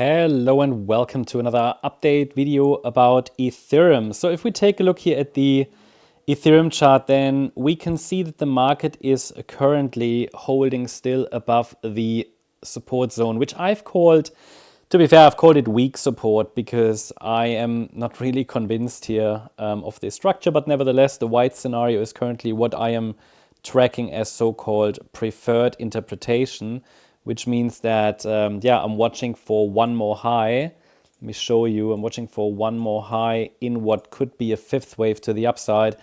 Hello and welcome to another update video about Ethereum. So if we take a look here at the Ethereum chart, then we can see that the market is currently holding still above the support zone, which I've called, to be fair, I've called it weak support because I am not really convinced here of the structure, but nevertheless, the white scenario is currently what I am tracking as so-called preferred interpretation, which means that, I'm watching for one more high. Let me show you. I'm watching for one more high in what could be a fifth wave to the upside.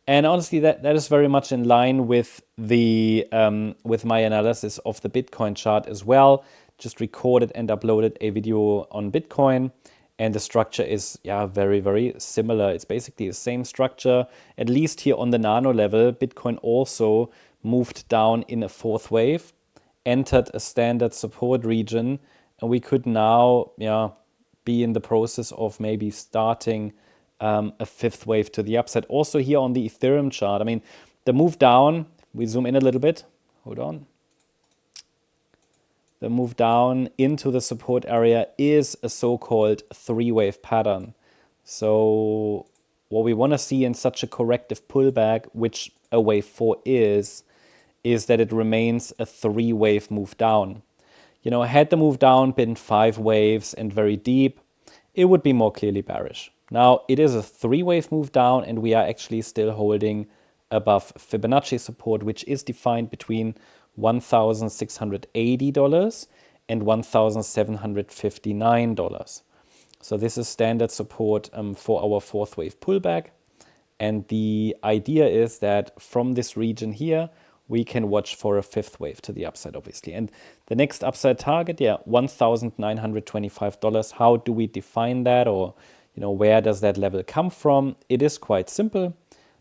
And honestly, that is very much in line with the with my analysis of the Bitcoin chart as well. Just recorded and uploaded a video on Bitcoin. And the structure is, very, very similar. It's basically the same structure, at least here on the nano level. Bitcoin also moved down in a fourth wave, entered a standard support region, and we could now be in the process of maybe starting a fifth wave to the upside. Also here on the Ethereum chart, I mean, the move down, we zoom in a little bit, hold on. The move down into the support area is a so-called three-wave pattern. So what we want to see in such a corrective pullback, which a wave 4 is that it remains a three-wave move down. You know, had the move down been 5 waves and very deep, it would be more clearly bearish. Now, it is a three-wave move down, and we are actually still holding above Fibonacci support, which is defined between $1,680 and $1,759. So this is standard support for our fourth wave pullback. And the idea is that from this region here, we can watch for a fifth wave to the upside, obviously. And the next upside target, $1,925. How do we define that? Or, where does that level come from? It is quite simple.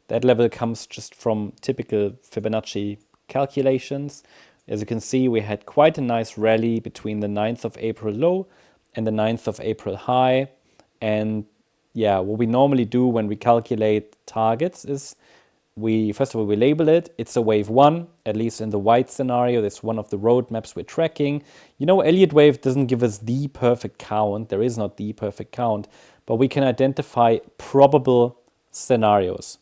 That level comes just from typical Fibonacci calculations. As you can see, we had quite a nice rally between the 9th of April low and the 9th of April high. And what we normally do when we calculate targets is first of all, we label it. It's a wave 1, at least in the white scenario. That's one of the roadmaps we're tracking. Elliott wave doesn't give us the perfect count. There is not the perfect count, but we can identify probable scenarios.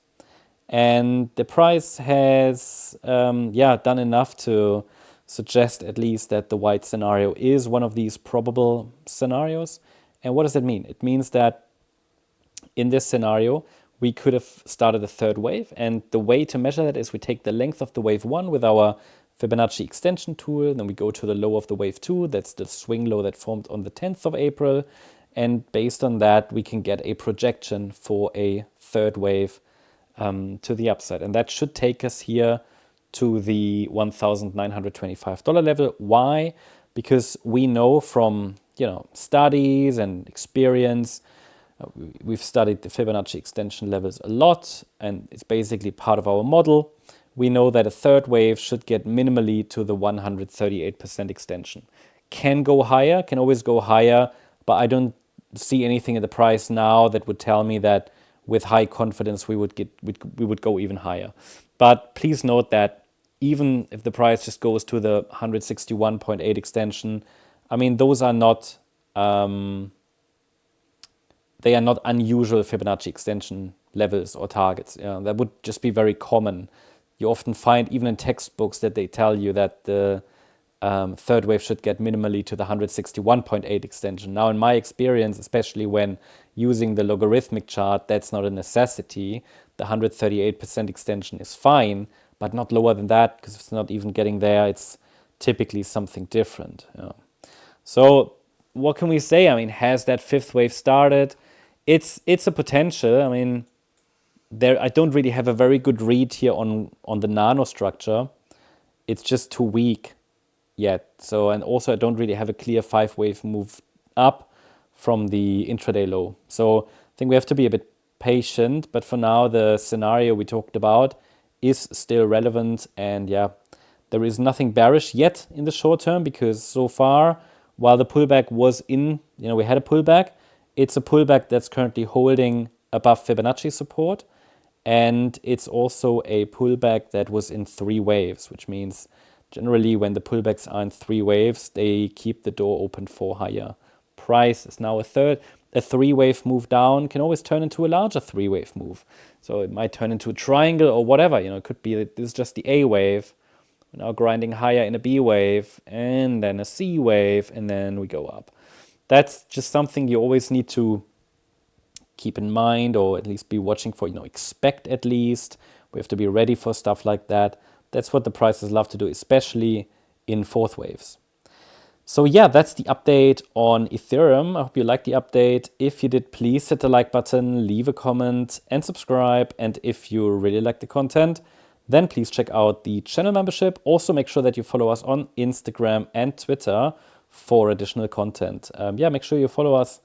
And the price has done enough to suggest at least that the white scenario is one of these probable scenarios. And what does that mean? It means that in this scenario, we could have started a third wave. And the way to measure that is we take the length of the wave 1 with our Fibonacci extension tool. Then we go to the low of the wave 2. That's the swing low that formed on the 10th of April. And based on that, we can get a projection for a third wave to the upside. And that should take us here to the $1,925 level. Why? Because we know from studies and experience, we've studied the Fibonacci extension levels a lot, and it's basically part of our model. We know that a third wave should get minimally to the 138% extension. Can go higher, can always go higher, but I don't see anything in the price now that would tell me that with high confidence we would go even higher. But please note that even if the price just goes to the 161.8 extension, I mean, those are not they are not unusual Fibonacci extension levels or targets. That would just be very common. You often find even in textbooks that they tell you that the third wave should get minimally to the 161.8 extension. Now, in my experience, especially when using the logarithmic chart, that's not a necessity. The 138% extension is fine, but not lower than that, because if it's not even getting there, it's typically something different. So what can we say? I mean, has that fifth wave started? It's a potential. I mean, I don't really have a very good read here on the nano structure. It's just too weak yet. So, and also I don't really have a clear 5-wave move up from the intraday low. So I think we have to be a bit patient, but for now the scenario we talked about is still relevant, and there is nothing bearish yet in the short term, because so far, while the pullback was we had a pullback, it's a pullback that's currently holding above Fibonacci support, and it's also a pullback that was in 3 waves, which means generally when the pullbacks are in 3 waves, they keep the door open for higher price is now a third. A 3-wave move down can always turn into a larger 3-wave move. So it might turn into a triangle or whatever. It could be that this is just the A wave. We're now grinding higher in a B wave, and then a C wave, and then we go up. That's just something you always need to keep in mind, or at least be watching for, expect at least. We have to be ready for stuff like that. That's what the prices love to do, especially in fourth waves. So yeah, that's the update on Ethereum. I hope you liked the update. If you did, please hit the like button, leave a comment, and subscribe. And if you really like the content, then please check out the channel membership. Also, make sure that you follow us on Instagram and Twitter for additional content. Make sure you follow us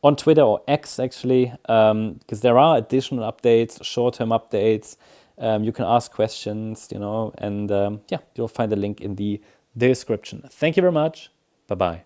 on Twitter, or X actually, because there are additional updates, short-term updates. You can ask questions, and you'll find the link in the description. Thank you very much. Bye-bye.